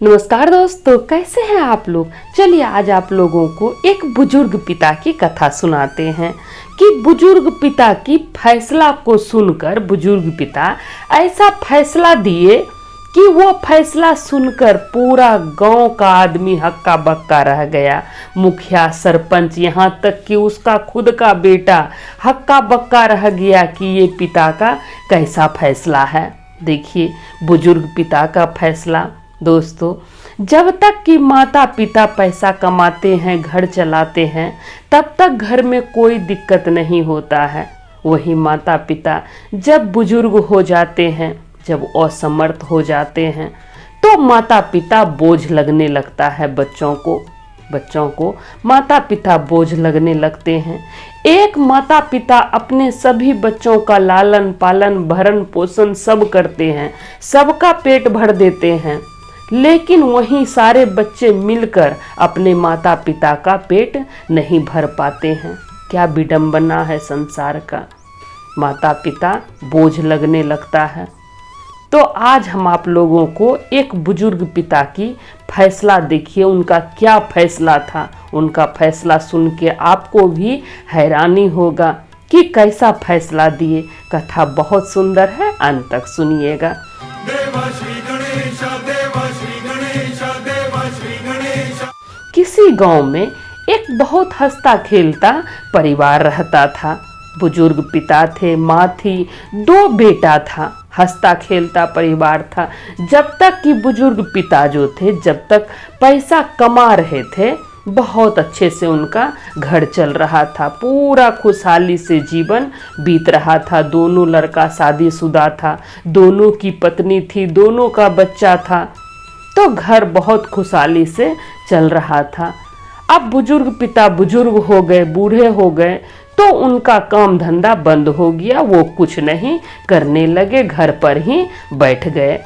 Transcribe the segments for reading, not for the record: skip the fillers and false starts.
नमस्कार दोस्तों, कैसे हैं आप लोग। चलिए आज आप लोगों को एक बुजुर्ग पिता की कथा सुनाते हैं कि बुजुर्ग पिता की फैसला को सुनकर बुजुर्ग पिता ऐसा फैसला दिए कि वो फैसला सुनकर पूरा गांव का आदमी हक्का बक्का रह गया। मुखिया, सरपंच, यहाँ तक कि उसका खुद का बेटा हक्का बक्का रह गया कि ये पिता का कैसा फैसला है। देखिए बुजुर्ग पिता का फैसला। दोस्तों, जब तक कि माता पिता पैसा कमाते हैं, घर चलाते हैं, तब तक घर में कोई दिक्कत नहीं होता है। वही माता पिता जब बुजुर्ग हो जाते हैं, जब असमर्थ हो जाते हैं, तो माता पिता बोझ लगने लगता है बच्चों को माता पिता बोझ लगने लगते हैं। एक माता पिता अपने सभी बच्चों का लालन पालन भरण पोषण सब करते हैं, सबका पेट भर देते हैं, लेकिन वहीं सारे बच्चे मिलकर अपने माता पिता का पेट नहीं भर पाते हैं। क्या विडंबना है संसार का। माता पिता बोझ लगने लगता है। तो आज हम आप लोगों को एक बुजुर्ग पिता की फैसला देखिए, उनका क्या फैसला था। उनका फैसला सुन के आपको भी हैरानी होगा कि कैसा फैसला दिए। कथा बहुत सुंदर है, अंत तक सुनिएगा। किसी गांव में एक बहुत हंसता खेलता परिवार रहता था। बुजुर्ग पिता थे, माँ थी, 2 बेटा था। हंसता खेलता परिवार था। जब तक कि बुजुर्ग पिता जो थे, जब तक पैसा कमा रहे थे, बहुत अच्छे से उनका घर चल रहा था। पूरा खुशहाली से जीवन बीत रहा था। दोनों लड़का शादीशुदा था, दोनों की पत्नी थी, दोनों का बच्चा था। तो घर बहुत खुशहाली से चल रहा था। अब बुजुर्ग पिता बुजुर्ग हो गए, बूढ़े हो गए, तो उनका काम धंधा बंद हो गया। वो कुछ नहीं करने लगे, घर पर ही बैठ गए।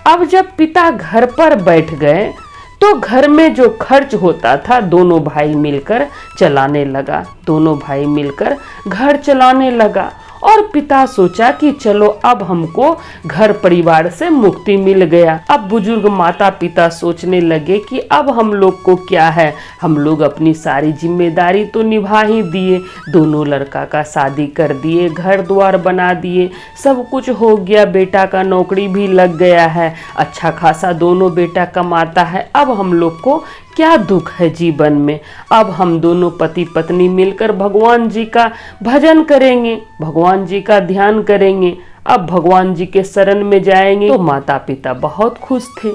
अब जब पिता घर पर बैठ गए तो घर में जो खर्च होता था दोनों भाई मिलकर चलाने लगा। दोनों भाई मिलकर घर चलाने लगा और पिता सोचा कि चलो अब हमको घर परिवार से मुक्ति मिल गया। अब बुजुर्ग माता पिता सोचने लगे कि अब हम लोग को क्या है, हम लोग अपनी सारी जिम्मेदारी तो निभा ही दिए। दोनों लड़का का शादी कर दिए, घर द्वार बना दिए, सब कुछ हो गया। बेटा का नौकरी भी लग गया है, अच्छा खासा दोनों बेटा कमाता है। अब हम लोग को क्या दुख है जीवन में। अब हम दोनों पति पत्नी मिलकर भगवान जी का भजन करेंगे, भगवान जी का ध्यान करेंगे। अब भगवान जी के शरण में जाएंगे। तो माता पिता बहुत खुश थे।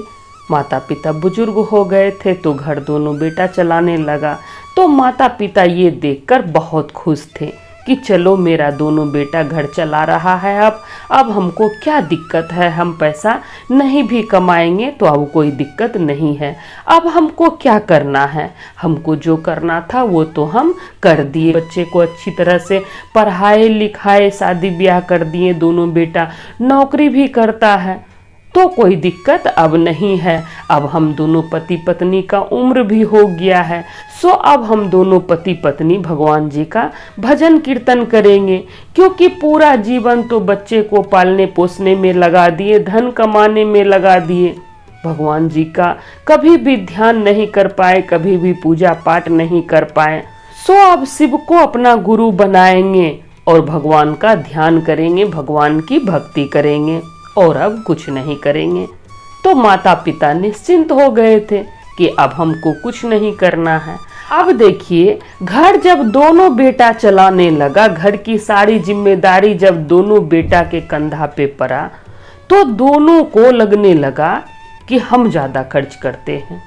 माता पिता बुजुर्ग हो गए थे तो घर दोनों बेटा चलाने लगा। तो माता पिता ये देखकर बहुत खुश थे कि चलो मेरा दोनों बेटा घर चला रहा है। अब हमको क्या दिक्कत है, हम पैसा नहीं भी कमाएंगे तो अब कोई दिक्कत नहीं है। अब हमको क्या करना है, हमको जो करना था वो तो हम कर दिए। बच्चे को अच्छी तरह से पढ़ाए लिखाए, शादी ब्याह कर दिए। दोनों बेटा नौकरी भी करता है, तो कोई दिक्कत अब नहीं है। अब हम दोनों पति पत्नी का उम्र भी हो गया है, सो अब हम दोनों पति पत्नी भगवान जी का भजन कीर्तन करेंगे। क्योंकि पूरा जीवन तो बच्चे को पालने पोसने में लगा दिए, धन कमाने में लगा दिए, भगवान जी का कभी भी ध्यान नहीं कर पाए, कभी भी पूजा पाठ नहीं कर पाए। सो अब शिव को अपना गुरु बनाएंगे और भगवान का ध्यान करेंगे, भगवान की भक्ति करेंगे और अब कुछ नहीं करेंगे। तो माता पिता निश्चिंत हो गए थे कि अब हमको कुछ नहीं करना है। अब देखिए, घर जब दोनों बेटा चलाने लगा, घर की सारी जिम्मेदारी जब दोनों बेटा के कंधा पे पड़ा, तो दोनों को लगने लगा कि हम ज़्यादा खर्च करते हैं।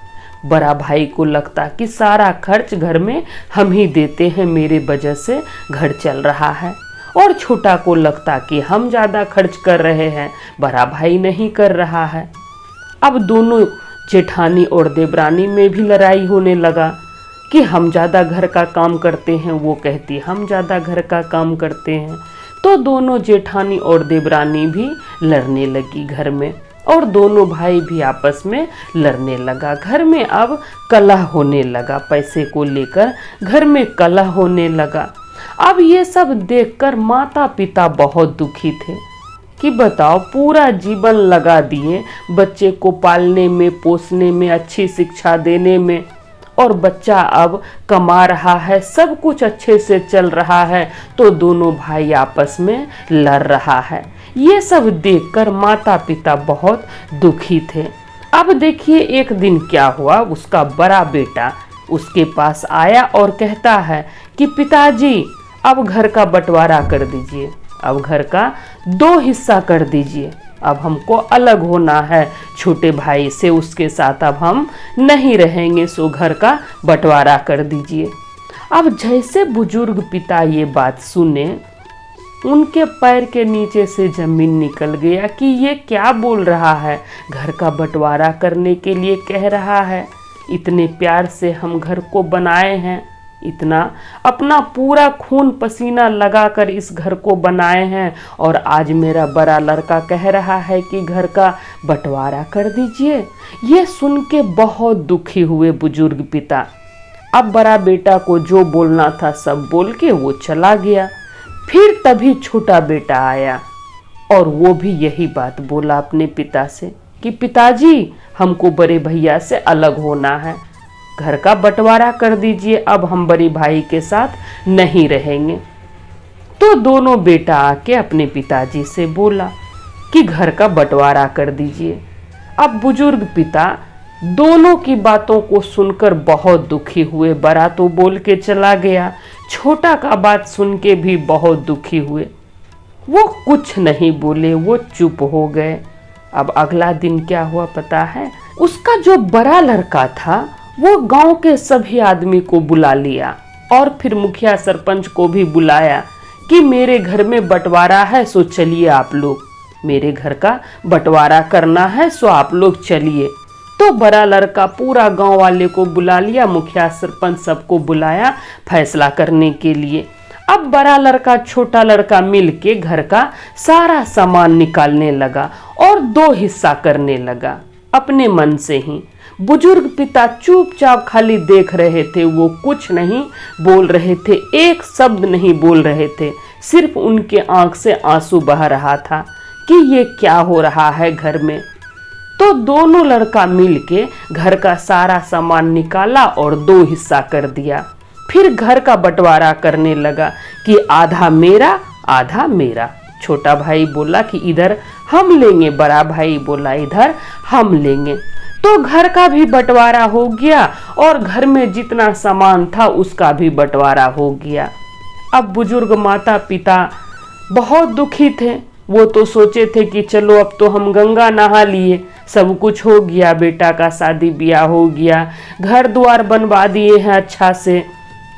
बड़ा भाई को लगता कि सारा खर्च घर में हम ही देते हैं, मेरे वजह से घर चल रहा है। और छोटा को लगता कि हम ज़्यादा खर्च कर रहे हैं, बड़ा भाई नहीं कर रहा है। अब दोनों जेठानी और देवरानी में भी लड़ाई होने लगा कि हम ज़्यादा घर का काम करते हैं, वो कहती हम ज़्यादा घर का काम करते हैं। तो दोनों जेठानी और देवरानी भी लड़ने लगी घर में, और दोनों भाई भी आपस में लड़ने लगा। घर में अब कलह होने लगा, पैसे को लेकर घर में कलह होने लगा। अब ये सब देखकर माता पिता बहुत दुखी थे कि बताओ पूरा जीवन लगा दिए बच्चे को पालने में, पोसने में, अच्छी शिक्षा देने में, और बच्चा अब कमा रहा है, सब कुछ अच्छे से चल रहा है, तो दोनों भाई आपस में लड़ रहा है। ये सब देखकर माता पिता बहुत दुखी थे। अब देखिए एक दिन क्या हुआ, उसका बड़ा बेटा उसके पास आया और कहता है कि पिताजी अब घर का बंटवारा कर दीजिए, अब घर का 2 हिस्सा कर दीजिए, अब हमको अलग होना है छोटे भाई से, उसके साथ अब हम नहीं रहेंगे, सो घर का बंटवारा कर दीजिए। अब जैसे बुजुर्ग पिता ये बात सुने, उनके पैर के नीचे से जमीन निकल गया कि ये क्या बोल रहा है, घर का बंटवारा करने के लिए कह रहा है। इतने प्यार से हम घर को बनाए हैं, इतना अपना पूरा खून पसीना लगाकर इस घर को बनाए हैं, और आज मेरा बड़ा लड़का कह रहा है कि घर का बंटवारा कर दीजिए। ये सुन के बहुत दुखी हुए बुजुर्ग पिता। अब बड़ा बेटा को जो बोलना था सब बोल के वो चला गया। फिर तभी छोटा बेटा आया और वो भी यही बात बोला अपने पिता से कि पिताजी हमको बड़े भैया से अलग होना है, घर का बंटवारा कर दीजिए, अब हम बड़े भाई के साथ नहीं रहेंगे। तो दोनों बेटा आके अपने पिताजी से बोला कि घर का बंटवारा कर दीजिए। अब बुजुर्ग पिता दोनों की बातों को सुनकर बहुत दुखी हुए। बड़ा तो बोल के चला गया, छोटा का बात सुन के भी बहुत दुखी हुए। वो कुछ नहीं बोले, वो चुप हो गए। अब अगला दिन क्या हुआ पता है, उसका जो बड़ा लड़का था वो गांव के सभी आदमी को बुला लिया और फिर मुखिया सरपंच को भी बुलाया कि मेरे घर में बंटवारा है, सो चलिए आप लोग, मेरे घर का बंटवारा करना है, सो आप लोग चलिए। तो बड़ा लड़का पूरा गांव वाले को बुला लिया, मुखिया सरपंच सबको बुलाया फैसला करने के लिए। अब बड़ा लड़का छोटा लड़का मिलके घर का सारा सामान निकालने लगा और 2 हिस्सा करने लगा अपने मन से ही। बुजुर्ग पिता चुपचाप खाली देख रहे थे, वो कुछ नहीं बोल रहे थे, एक शब्द नहीं बोल रहे थे, सिर्फ उनके आंख से आंसू बह रहा था कि ये क्या हो रहा है घर में। तो दोनों लड़का मिलके घर का सारा सामान निकाला और 2 हिस्सा कर दिया। फिर घर का बंटवारा करने लगा कि आधा मेरा आधा मेरा। छोटा भाई बोला कि इधर हम लेंगे, बड़ा भाई बोला इधर हम लेंगे। तो घर का भी बंटवारा हो गया और घर में जितना सामान था उसका भी बंटवारा हो गया। अब बुजुर्ग माता पिता बहुत दुखी थे। वो तो सोचे थे कि चलो अब तो हम गंगा नहा लिए, सब कुछ हो गया, बेटा का शादी ब्याह हो गया, घर द्वार बनवा दिए हैं अच्छा से,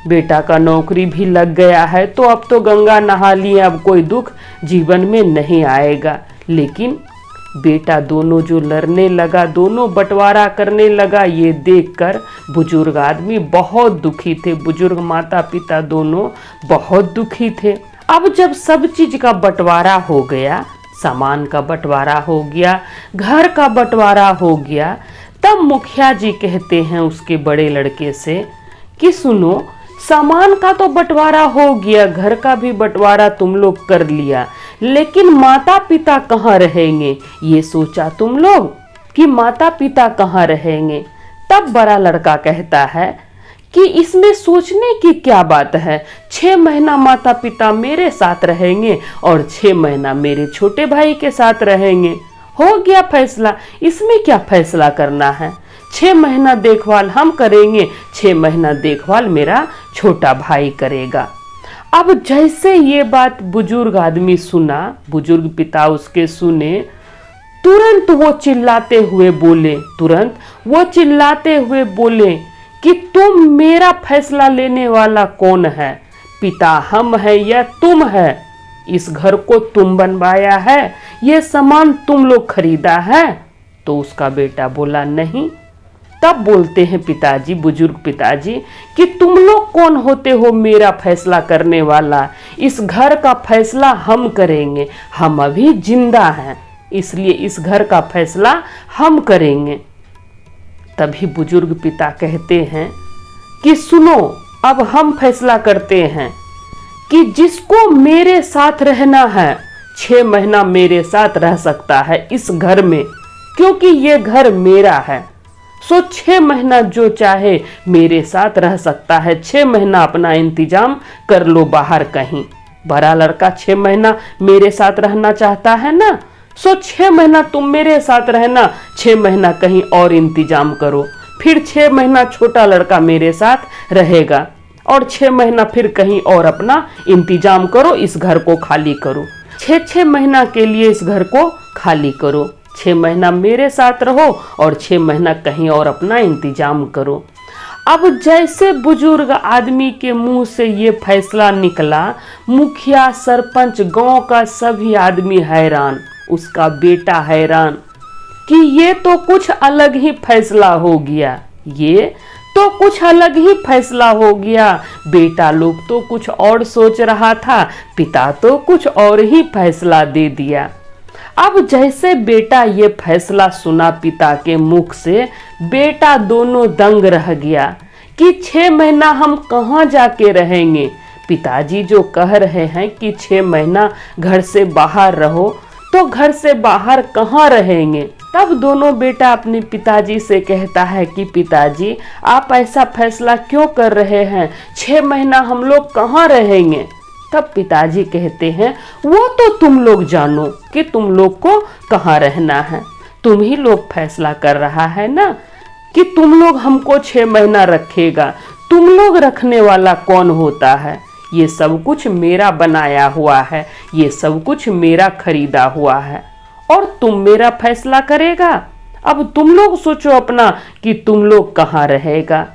बेटा का नौकरी भी लग गया है, तो अब तो गंगा नहा लिए, अब कोई दुख जीवन में नहीं आएगा। लेकिन बेटा दोनों जो लड़ने लगा, दोनों बंटवारा करने लगा, ये देखकर बुजुर्ग आदमी बहुत दुखी थे। बुजुर्ग माता पिता दोनों बहुत दुखी थे। अब जब सब चीज का बंटवारा हो गया, सामान का बंटवारा हो गया, घर का बंटवारा हो गया, तब मुखिया जी कहते हैं उसके बड़े लड़के से कि सुनो, सामान का तो बंटवारा हो गया, घर का भी बंटवारा तुम लोग कर लिया, लेकिन माता पिता कहाँ रहेंगे? ये सोचा तुम लोग कि माता पिता कहाँ रहेंगे? तब बड़ा लड़का कहता है कि इसमें सोचने की क्या बात है, 6 महीना माता पिता मेरे साथ रहेंगे और 6 महीना मेरे छोटे भाई के साथ रहेंगे, हो गया फैसला, इसमें क्या फैसला करना है। 6 महीना देखभाल हम करेंगे, 6 महीना देखभाल मेरा छोटा भाई करेगा। अब जैसे ये बात बुजुर्ग आदमी सुना, बुजुर्ग पिता उसके सुने, तुरंत वो चिल्लाते हुए बोले कि तुम मेरा फैसला लेने वाला कौन है? पिता हम है या तुम है? इस घर को तुम बनवाया है, ये सामान तुम लोग खरीदा है? तो उसका बेटा बोला नहीं। तब बोलते हैं पिताजी, बुजुर्ग पिताजी, कि तुम लोग कौन होते हो मेरा फैसला करने वाला? इस घर का फैसला हम करेंगे, हम अभी जिंदा हैं, इसलिए इस घर का फैसला हम करेंगे। तभी बुजुर्ग पिता कहते हैं कि सुनो, अब हम फैसला करते हैं कि जिसको मेरे साथ रहना है 6 महीना मेरे साथ रह सकता है इस घर में, क्योंकि ये घर मेरा है। सो 6 महीना जो चाहे मेरे साथ रह सकता है। 6 महीना अपना इंतजाम कर लो बाहर कहीं। बड़ा लड़का 6 महीना मेरे साथ रहना चाहता है ना, सो 6 महीना तुम मेरे साथ रहना, 6 महीना कहीं और इंतजाम करो। फिर 6 महीना छोटा लड़का मेरे साथ रहेगा और 6 महीना फिर कहीं और अपना इंतजाम करो, इस घर को खाली करो। 6 महीना के लिए इस घर को खाली करो। 6 महीना मेरे साथ रहो और 6 महीना कहीं और अपना इंतजाम करो। अब जैसे बुजुर्ग आदमी के मुंह से ये फैसला निकला, मुखिया, सरपंच, गांव का सभी आदमी हैरान, उसका बेटा हैरान कि ये तो कुछ अलग ही फैसला हो गया, ये तो कुछ अलग ही फैसला हो गया। बेटा लोग तो कुछ और सोच रहा था, पिता तो कुछ और ही फैसला दे दिया। अब जैसे बेटा ये फैसला सुना पिता के मुख से, बेटा दोनों दंग रह गया कि 6 महीना हम कहाँ जाके रहेंगे। पिताजी जो कह रहे हैं कि 6 महीना घर से बाहर रहो, तो घर से बाहर कहाँ रहेंगे। तब दोनों बेटा अपने पिताजी से कहता है कि पिताजी आप ऐसा फैसला क्यों कर रहे हैं, 6 महीना हम लोग कहाँ रहेंगे। तब पिताजी कहते हैं वो तो तुम लोग जानो कि तुम लोग को कहाँ रहना है, तुम ही लोग फैसला कर रहा है ना कि तुम लोग हमको 6 महीना रखेगा। तुम लोग रखने वाला कौन होता है, ये सब कुछ मेरा बनाया हुआ है, ये सब कुछ मेरा खरीदा हुआ है और तुम मेरा फैसला करेगा। अब तुम लोग सोचो अपना कि तुम लोग कहाँ रहेगा।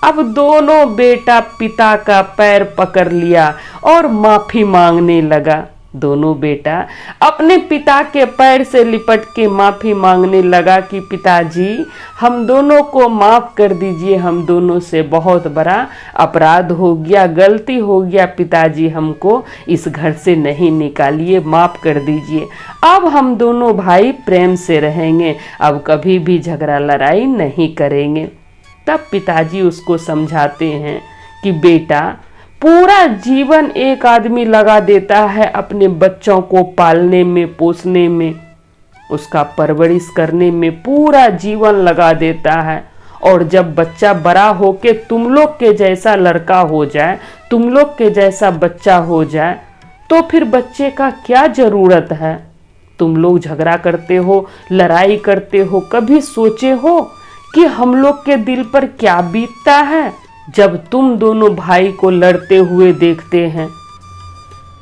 अब दोनों बेटा पिता का पैर पकड़ लिया और माफी मांगने लगा। दोनों बेटा अपने पिता के पैर से लिपट के माफी मांगने लगा कि पिताजी हम दोनों को माफ कर दीजिए, हम दोनों से बहुत बड़ा अपराध हो गया, गलती हो गया पिताजी, हमको इस घर से नहीं निकालिए, माफ कर दीजिए। अब हम दोनों भाई प्रेम से रहेंगे, अब कभी भी झगड़ा लड़ाई नहीं करेंगे। तब पिताजी उसको समझाते हैं कि बेटा पूरा जीवन एक आदमी लगा देता है अपने बच्चों को पालने में, पोसने में, उसका परवरिश करने में पूरा जीवन लगा देता है। और जब बच्चा बड़ा होके तुम लोग के जैसा लड़का हो जाए, तुम लोग के जैसा बच्चा हो जाए, तो फिर बच्चे का क्या जरूरत है। तुम लोग झगड़ा करते हो, लड़ाई करते हो, कभी सोचे हो कि हम लोग के दिल पर क्या बीतता है जब तुम दोनों भाई को लड़ते हुए देखते हैं।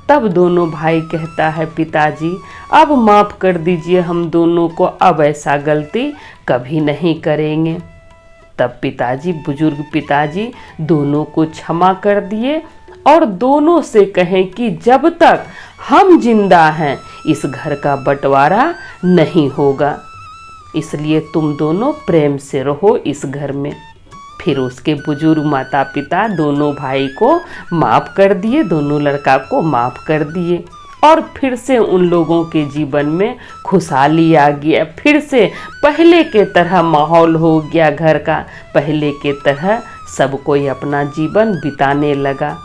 तब दोनों भाई कहता है पिताजी अब माफ कर दीजिए हम दोनों को, अब ऐसा गलती कभी नहीं करेंगे। तब पिताजी, बुजुर्ग पिताजी दोनों को क्षमा कर दिए और दोनों से कहें कि जब तक हम जिंदा हैं इस घर का बंटवारा नहीं होगा, इसलिए तुम दोनों प्रेम से रहो इस घर में। फिर उसके बुजुर्ग माता पिता दोनों भाई को माफ कर दिए, दोनों लड़का को माफ कर दिए और फिर से उन लोगों के जीवन में खुशहाली आ गया। फिर से पहले के तरह माहौल हो गया घर का, पहले के तरह सब कोई अपना जीवन बिताने लगा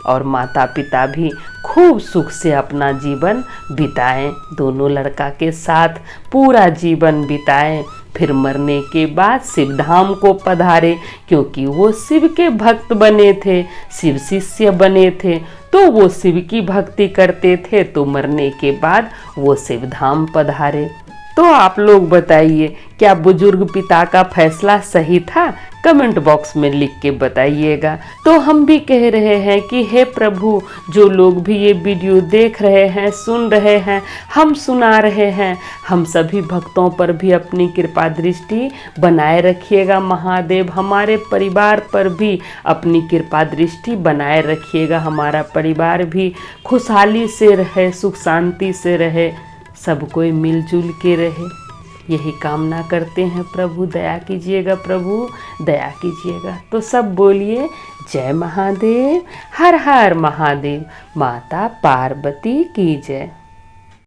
और माता पिता भी खूब सुख से अपना जीवन बिताएं, दोनों लड़का के साथ पूरा जीवन बिताएं। फिर मरने के बाद शिव धाम को पधारे, क्योंकि वो शिव के भक्त बने थे, शिव शिष्य बने थे, तो वो शिव की भक्ति करते थे, तो मरने के बाद वो शिव धाम पधारे। तो आप लोग बताइए क्या बुजुर्ग पिता का फैसला सही था? कमेंट बॉक्स में लिख के बताइएगा। तो हम भी कह रहे हैं कि हे प्रभु, जो लोग भी ये वीडियो देख रहे हैं, सुन रहे हैं, हम सुना रहे हैं, हम सभी भक्तों पर भी अपनी कृपा दृष्टि बनाए रखिएगा महादेव। हमारे परिवार पर भी अपनी कृपा दृष्टि बनाए रखिएगा, हमारा परिवार भी खुशहाली से रहे, सुख शांति से रहे, सब कोई मिलजुल के रहे, यही कामना करते हैं। प्रभु दया कीजिएगा, प्रभु दया कीजिएगा। तो सब बोलिए जय महादेव, हर हर महादेव, माता पार्वती की जय।